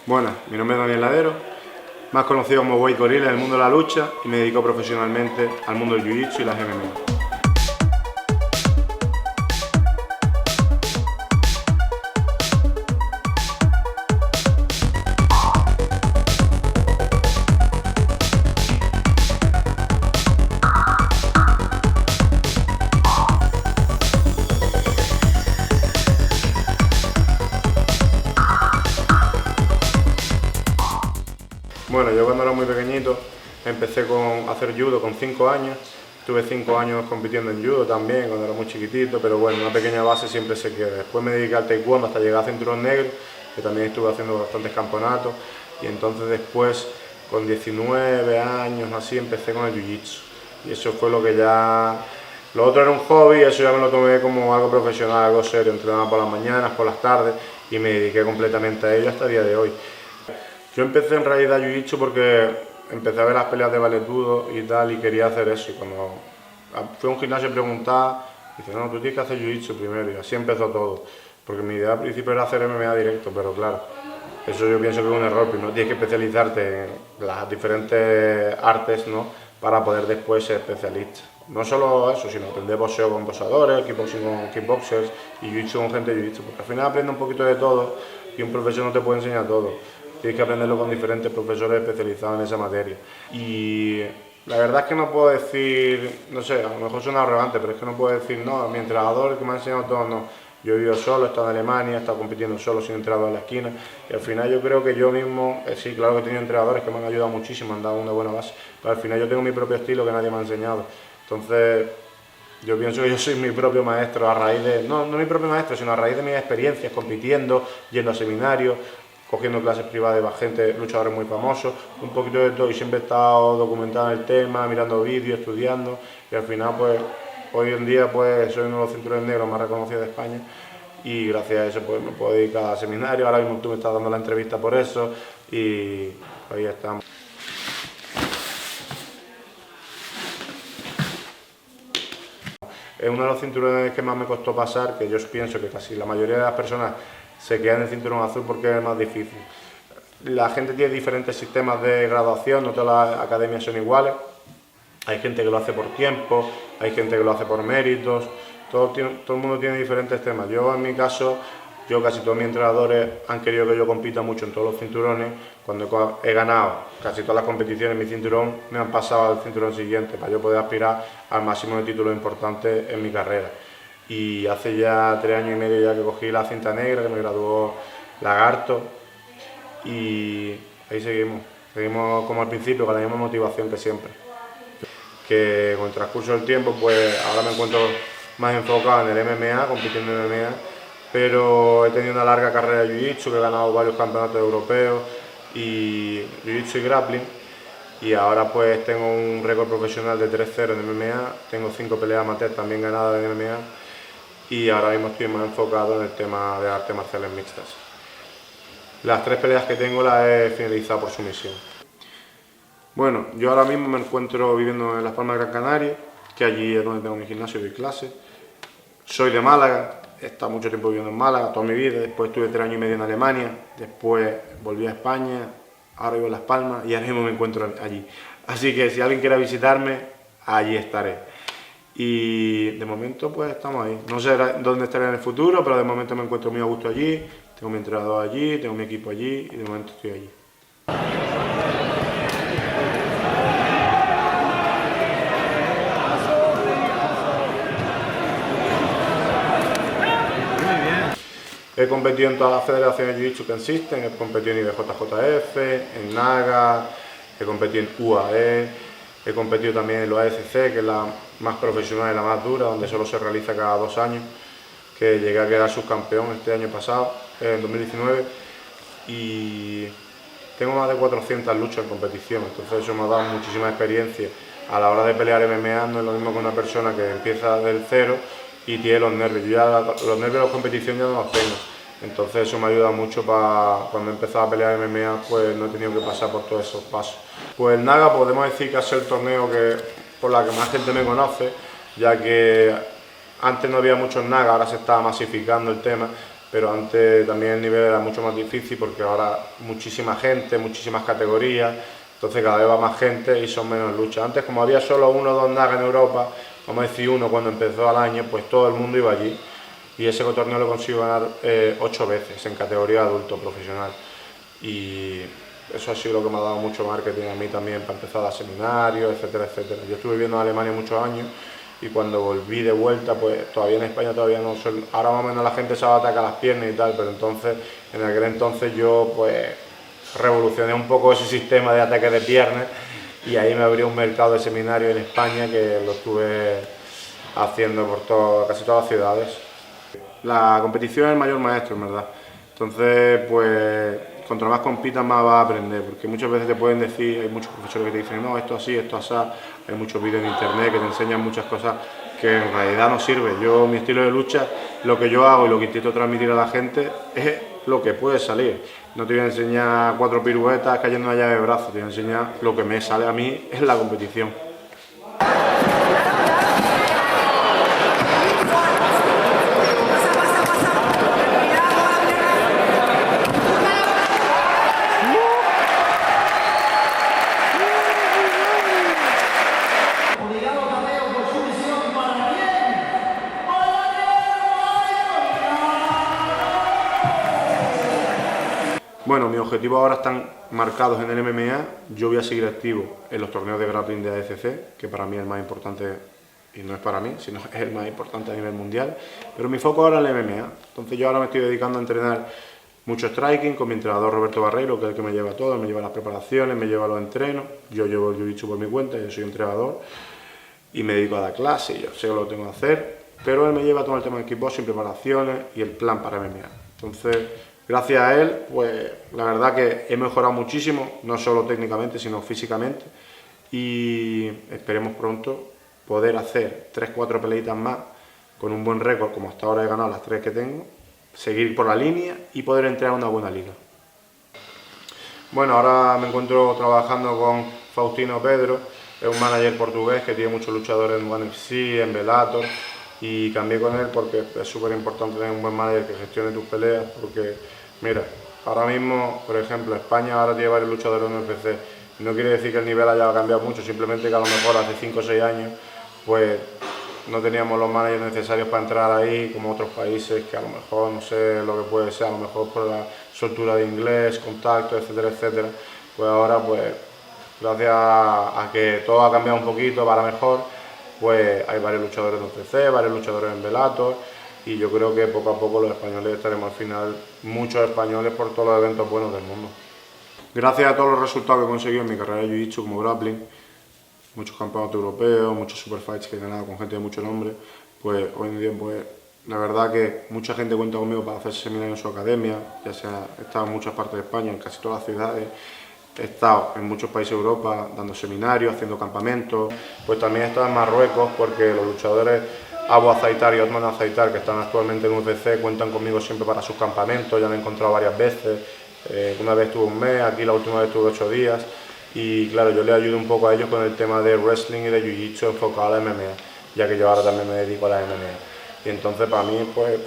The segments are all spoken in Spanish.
Buenas, mi nombre es Daniel Ladero, más conocido como Wade Gorilla en el mundo de la lucha, y me dedico profesionalmente al mundo del jiu-jitsu y las MMA. Bueno, yo cuando era muy pequeñito empecé a hacer judo con 5 años. Tuve 5 años compitiendo en judo también cuando era muy chiquitito, pero bueno, una pequeña base siempre se queda. Después me dediqué al taekwondo hasta llegar a cinturón negro, que también estuve haciendo bastantes campeonatos. Y entonces después, con 19 años así, empecé con el jiu-jitsu. Y eso fue lo que ya... Lo otro era un hobby, eso ya me lo tomé como algo profesional, algo serio. Entrenaba por las mañanas, por las tardes y me dediqué completamente a ello hasta el día de hoy. Yo empecé en realidad jiu-jitsu porque empecé a ver las peleas de valetudo y tal y quería hacer eso. Y cuando fui a un gimnasio a preguntar, dice, no, tú tienes que hacer jiu-jitsu primero, y así empezó todo. Porque mi idea al principio era hacer MMA directo, pero claro, eso yo pienso que es un error. Primero tienes que especializarte en las diferentes artes, ¿no?, para poder después ser especialista. No solo eso, sino aprender boxeo con boxeadores, kickboxing con kickboxers y jiu-jitsu con gente de jiu-jitsu. Porque al final aprendes un poquito de todo y un profesor no te puede enseñar todo. Tienes que aprenderlo con diferentes profesores especializados en esa materia. Y la verdad es que no puedo decir, no sé, a lo mejor suena arrogante, pero es que no puedo decir, no, mi entrenador, el que me ha enseñado todo, no. Yo he vivido solo, he estado en Alemania, he estado compitiendo solo, sin entrenador en la esquina. Y al final yo creo que yo mismo, sí, claro que he tenido entrenadores que me han ayudado muchísimo, me han dado una buena base, pero al final yo tengo mi propio estilo que nadie me ha enseñado. Entonces, yo pienso que yo soy mi propio maestro a raíz de, no mi propio maestro, sino a raíz de mis experiencias compitiendo, yendo a seminarios, cogiendo clases privadas de gente, luchadores muy famosos, un poquito de todo, y siempre he estado documentado en el tema, mirando vídeos, estudiando, y al final pues hoy en día pues soy uno de los cinturones negros más reconocidos de España, y gracias a eso pues me puedo dedicar a seminarios. Ahora mismo tú me estás dando la entrevista por eso, y ahí estamos. Es uno de los cinturones que más me costó pasar, que yo pienso que casi la mayoría de las personas se quedan en el cinturón azul porque es más difícil. La gente tiene diferentes sistemas de graduación, no todas las academias son iguales. Hay gente que lo hace por tiempo, hay gente que lo hace por méritos, todo el mundo tiene diferentes temas. Yo en mi caso, casi todos mis entrenadores han querido que yo compita mucho en todos los cinturones. Cuando he ganado casi todas las competiciones, mi cinturón me han pasado al cinturón siguiente para yo poder aspirar al máximo de títulos importantes en mi carrera. Y hace ya 3 años y medio ya que cogí la cinta negra, que me graduó Lagarto, y ahí seguimos como al principio, con la misma motivación que siempre. Que con el transcurso del tiempo, pues ahora me encuentro más enfocado en el MMA, compitiendo en MMA, pero he tenido una larga carrera de jiu-jitsu, que he ganado varios campeonatos europeos, y jiu-jitsu y grappling, y ahora pues tengo un récord profesional de 3-0 en MMA, tengo 5 peleas amateur también ganadas en MMA, y ahora mismo estoy más enfocado en el tema de artes marciales mixtas. Las 3 peleas que tengo las he finalizado por sumisión. Bueno, yo ahora mismo me encuentro viviendo en Las Palmas de Gran Canaria, que allí es donde tengo mi gimnasio y doy clases. Soy de Málaga, he estado mucho tiempo viviendo en Málaga, toda mi vida. Después estuve 3 años y medio en Alemania, después volví a España, ahora vivo en Las Palmas y ahora mismo me encuentro allí. Así que si alguien quiere visitarme, allí estaré. Y de momento pues estamos ahí. No sé dónde estaré en el futuro, pero de momento me encuentro muy a gusto allí, tengo mi entrenador allí, tengo mi equipo allí y de momento estoy allí. He competido en todas las federaciones de jiu-jitsu que existen, he competido en IBJJF, en NAGA, he competido en UAE, he competido también en la ASC, que es la más profesional y la más dura, donde solo se realiza cada 2 años, que llegué a quedar subcampeón este año pasado, en 2019, y tengo más de 400 luchas en competición, entonces eso me ha dado muchísima experiencia. A la hora de pelear MMA no es lo mismo que una persona que empieza del cero y tiene los nervios. Yo ya los nervios de la competición ya no los tengo, entonces eso me ayuda mucho para cuando he empezado a pelear MMA, pues no he tenido que pasar por todos esos pasos. Pues el NAGA podemos decir que ha sido el torneo por la que más gente me conoce, ya que antes no había muchos NAGA, ahora se estaba masificando el tema, pero antes también el nivel era mucho más difícil porque ahora muchísima gente, muchísimas categorías, entonces cada vez va más gente y son menos luchas. Antes, como había solo uno o dos nagas en Europa, vamos a decir uno cuando empezó el año, pues todo el mundo iba allí. Y ese torneo lo consigo ganar 8 veces en categoría adulto profesional. Y eso ha sido lo que me ha dado mucho marketing a mí también para empezar a dar seminarios, etcétera, etcétera. Yo estuve viviendo en Alemania muchos años y cuando volví de vuelta, pues todavía en España todavía no soy, ahora más o menos la gente sabe atacar las piernas y tal, pero entonces, en aquel entonces yo pues revolucioné un poco ese sistema de ataque de piernas y ahí me abrió un mercado de seminarios en España que lo estuve haciendo por casi todas las ciudades. La competición es el mayor maestro, en verdad. Entonces, pues, contra más compitas más vas a aprender, porque muchas veces te pueden decir, hay muchos profesores que te dicen, no, esto así, esto así, hay muchos vídeos en internet que te enseñan muchas cosas que en realidad no sirven. Yo, mi estilo de lucha, lo que yo hago y lo que intento transmitir a la gente es lo que puede salir. No te voy a enseñar 4 piruetas cayendo una llave de brazo, te voy a enseñar lo que me sale a mí en la competición. Bueno, mis objetivos ahora están marcados en el MMA. Yo voy a seguir activo en los torneos de grappling de ADCC, que para mí es el más importante, y no es para mí, sino es el más importante a nivel mundial. Pero mi foco ahora es el MMA. Entonces yo ahora me estoy dedicando a entrenar mucho striking con mi entrenador Roberto Barreiro, que es el que me lleva todo, me lleva las preparaciones, me lleva los entrenos. Yo llevo el jiu-jitsu por mi cuenta, yo soy entrenador y me dedico a dar clases, yo sé lo que tengo que hacer, pero él me lleva todo el tema de kickboxing, preparaciones y el plan para MMA. Entonces, gracias a él, pues la verdad que he mejorado muchísimo, no solo técnicamente, sino físicamente, y esperemos pronto poder hacer 3-4 peleitas más con un buen récord, como hasta ahora he ganado las 3 que tengo, seguir por la línea y poder entrar a una buena liga. Bueno, ahora me encuentro trabajando con Faustino Pedro, es un manager portugués que tiene muchos luchadores en ONE FC, en Bellator, y cambié con él porque es súper importante tener un buen manager que gestione tus peleas, porque mira, ahora mismo, por ejemplo, España ahora tiene varios luchadores en UFC, no quiere decir que el nivel haya cambiado mucho, simplemente que a lo mejor hace 5 o 6 años pues no teníamos los managers necesarios para entrar ahí, como otros países que a lo mejor no sé lo que puede ser, a lo mejor por la soltura de inglés, contacto, etcétera, etcétera. Pues ahora, pues gracias a que todo ha cambiado un poquito para mejor, pues hay varios luchadores en UFC, varios luchadores en Bellator, y yo creo que poco a poco los españoles estaremos al final, muchos españoles por todos los eventos buenos del mundo. Gracias a todos los resultados que he conseguido en mi carrera de jiu-jitsu como grappling, muchos campeonatos europeos, muchos superfights que he ganado con gente de mucho nombre, pues hoy en día pues la verdad que mucha gente cuenta conmigo para hacer seminarios en su academia, ya sea he estado en muchas partes de España, en casi todas las ciudades, he estado en muchos países de Europa dando seminarios, haciendo campamentos, pues también he estado en Marruecos porque los luchadores Abu Azaitar y Otman Azaitar, que están actualmente en UFC, cuentan conmigo siempre para sus campamentos, ya me he encontrado varias veces, una vez estuve un mes, aquí la última vez estuve 8 días, y claro, yo les ayudo un poco a ellos con el tema de wrestling y de jiu-jitsu enfocado a la MMA, ya que yo ahora también me dedico a la MMA. Y entonces para mí, pues,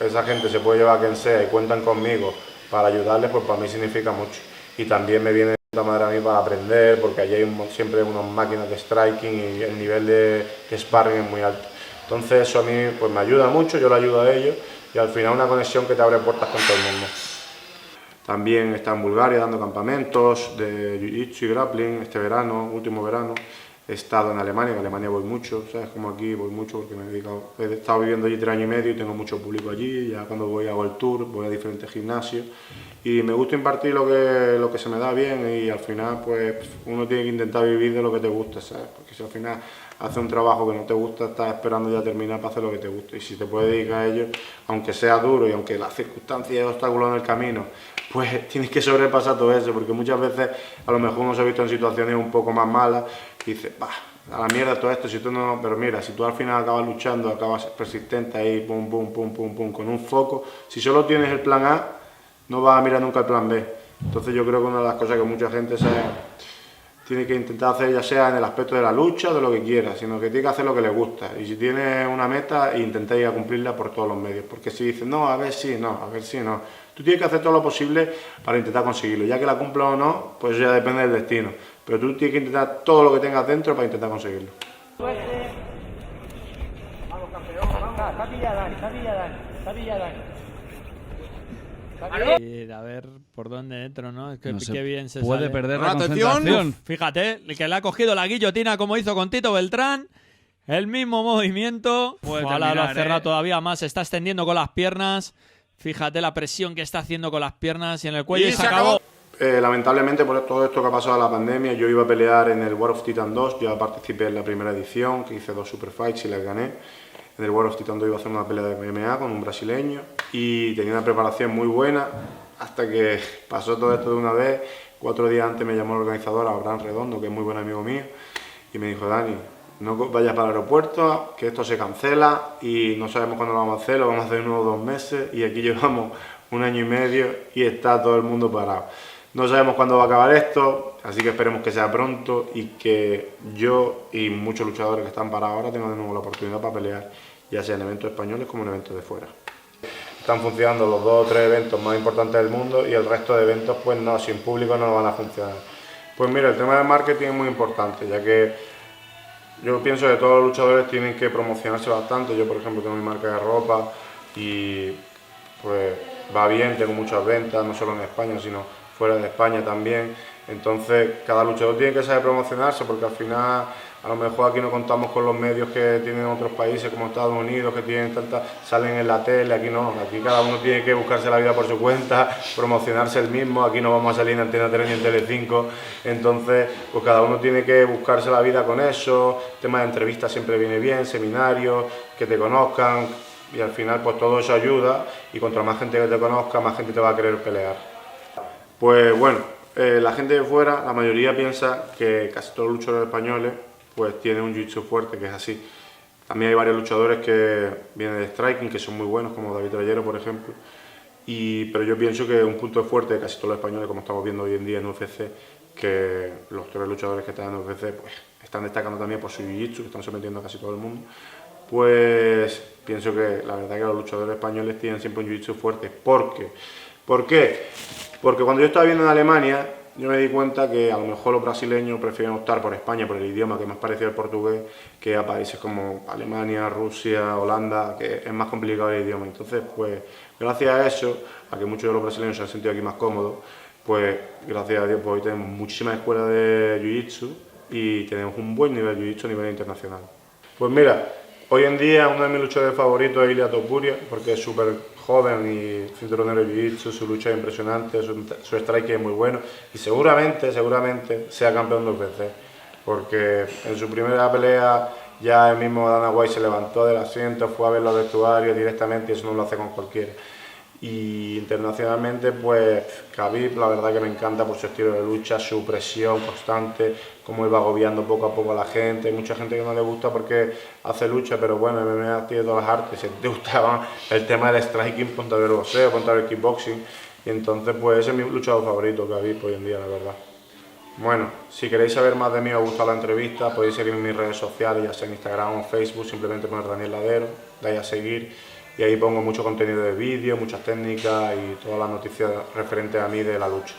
esa gente se puede llevar a quien sea y cuentan conmigo para ayudarles, pues para mí significa mucho. Y también me viene de puta madre a mí para aprender, porque allí hay siempre unas máquinas de striking y el nivel de sparring es muy alto. Entonces eso a mí pues me ayuda mucho, yo lo ayudo a ellos y al final una conexión que te abre puertas con todo el mundo. También he estado en Bulgaria dando campamentos de jiu-jitsu y grappling este verano, último verano. He estado en Alemania, en Alemania voy mucho, ¿sabes? Como aquí voy mucho porque he estado viviendo allí 3 años y medio y tengo mucho público allí. Ya cuando voy hago el tour, voy a diferentes gimnasios y me gusta impartir lo que se me da bien y al final pues uno tiene que intentar vivir de lo que te gusta, ¿sabes? Porque si al final haces un trabajo que no te gusta, estás esperando ya terminar para hacer lo que te gusta y si te puedes dedicar a ello, aunque sea duro y aunque las circunstancias y obstáculos en el camino, pues tienes que sobrepasar todo eso, porque muchas veces a lo mejor uno se ha visto en situaciones un poco más malas y dices, bah, a la mierda todo esto, si tú no, pero mira, si tú al final acabas luchando, acabas persistente ahí, pum, pum, pum, pum, pum, con un foco, si solo tienes el plan A, no vas a mirar nunca el plan B. Entonces yo creo que una de las cosas que mucha gente tiene que intentar hacer, ya sea en el aspecto de la lucha o de lo que quiera, sino que tiene que hacer lo que le gusta. Y si tiene una meta, intentar ir a cumplirla por todos los medios. Porque si dices, no, a ver si, no, a ver si, no. Tú tienes que hacer todo lo posible para intentar conseguirlo. Ya que la cumpla o no, pues ya depende del destino. Pero tú tienes que intentar todo lo que tengas dentro para intentar conseguirlo. Vamos, campeón, vamos. Está pillada, A ver por dónde entro, ¿no? Es que No qué bien se puede sale. perder la Atención. concentración. Fíjate, el que le ha cogido la guillotina como hizo con Tito Beltrán. El mismo movimiento. Puede Ojalá lo ha terminar, cerrado todavía más. Se está extendiendo con las piernas. Fíjate la presión que está haciendo con las piernas y en el cuello. Y Y se se acabó. Lamentablemente, por todo esto que ha pasado la pandemia, yo iba a pelear en el World of Titan 2. Yo participé en la primera edición, que hice 2 Super Fights y las gané. En el World of Titan 2 iba a hacer una pelea de MMA con un brasileño y tenía una preparación muy buena hasta que pasó todo esto de una vez. 4 días antes me llamó el organizador, Abraham Redondo, que es muy buen amigo mío, y me dijo: Dani, no vayas para el aeropuerto, que esto se cancela y no sabemos cuándo lo vamos a hacer, lo vamos a hacer en unos 2 meses y aquí llevamos 1 año y medio y está todo el mundo parado. No sabemos cuándo va a acabar esto, así que esperemos que sea pronto y que yo y muchos luchadores que están parados ahora tengan de nuevo la oportunidad para pelear, ya sea en eventos españoles como en eventos de fuera. Están funcionando los 2 o 3 eventos más importantes del mundo y el resto de eventos, pues no, sin público no van a funcionar. Pues mira, el tema del marketing es muy importante, ya que yo pienso que todos los luchadores tienen que promocionarse bastante. Yo, por ejemplo, tengo mi marca de ropa y pues va bien, tengo muchas ventas, no solo en España, sino fuera de España también. Entonces, cada luchador tiene que saber promocionarse, porque al final, a lo mejor aquí no contamos con los medios que tienen otros países como Estados Unidos, que tienen salen en la tele. Aquí no, aquí cada uno tiene que buscarse la vida por su cuenta, promocionarse el mismo. Aquí no vamos a salir en Antena 3 ni en Telecinco. Entonces, pues cada uno tiene que buscarse la vida con eso. Tema de entrevistas siempre viene bien, seminarios, que te conozcan, y al final pues todo eso ayuda, y contra más gente que te conozca, más gente te va a querer pelear. Pues bueno, la gente de fuera, la mayoría piensa que casi todos los luchadores españoles pues tienen un jiu-jitsu fuerte, que es así. También hay varios luchadores que vienen de striking, que son muy buenos, como David Trayero, por ejemplo. Pero yo pienso que un punto fuerte de casi todos los españoles, como estamos viendo hoy en día en UFC, que los 3 luchadores que están en UFC pues están destacando también por su jiu-jitsu, que están sometiendo a casi todo el mundo. Pues pienso que la verdad que los luchadores españoles tienen siempre un jiu-jitsu fuerte. ¿Por qué? Porque cuando yo estaba viendo en Alemania, yo me di cuenta que a lo mejor los brasileños prefieren optar por España, por el idioma, que es más parecido al portugués, que a países como Alemania, Rusia, Holanda, que es más complicado el idioma. Entonces, pues gracias a eso, a que muchos de los brasileños se han sentido aquí más cómodos, pues gracias a Dios pues hoy tenemos muchísimas escuelas de jiu-jitsu y tenemos un buen nivel de jiu-jitsu a nivel internacional. Pues mira, hoy en día uno de mis luchadores favoritos es Ilia Topuria, porque es súper joven y cinturonero de jiu-jitsu, su lucha es impresionante, su strike es muy bueno y seguramente sea campeón 2 veces, porque en su primera pelea ya el mismo Dana White se levantó del asiento, fue a ver los vestuarios directamente, y eso no lo hace con cualquiera. Y internacionalmente, pues Khabib, la verdad que me encanta por su estilo de lucha, su presión constante, cómo él va agobiando poco a poco a la gente. Hay mucha gente que no le gusta porque hace lucha, pero bueno, MMA tiene todas las artes. Si te gustaba el tema del striking, ponte a ver el boxeo, ponte a ver el kickboxing. Y entonces, pues ese es mi luchador favorito, Khabib, hoy en día, la verdad. Bueno, si queréis saber más de mí o os gusta la entrevista, podéis seguirme en mis redes sociales, ya sea en Instagram o Facebook, simplemente poner Daniel Ladero, dais a seguir. Y ahí pongo mucho contenido de vídeo, muchas técnicas y todas las noticias referentes a mí de la lucha.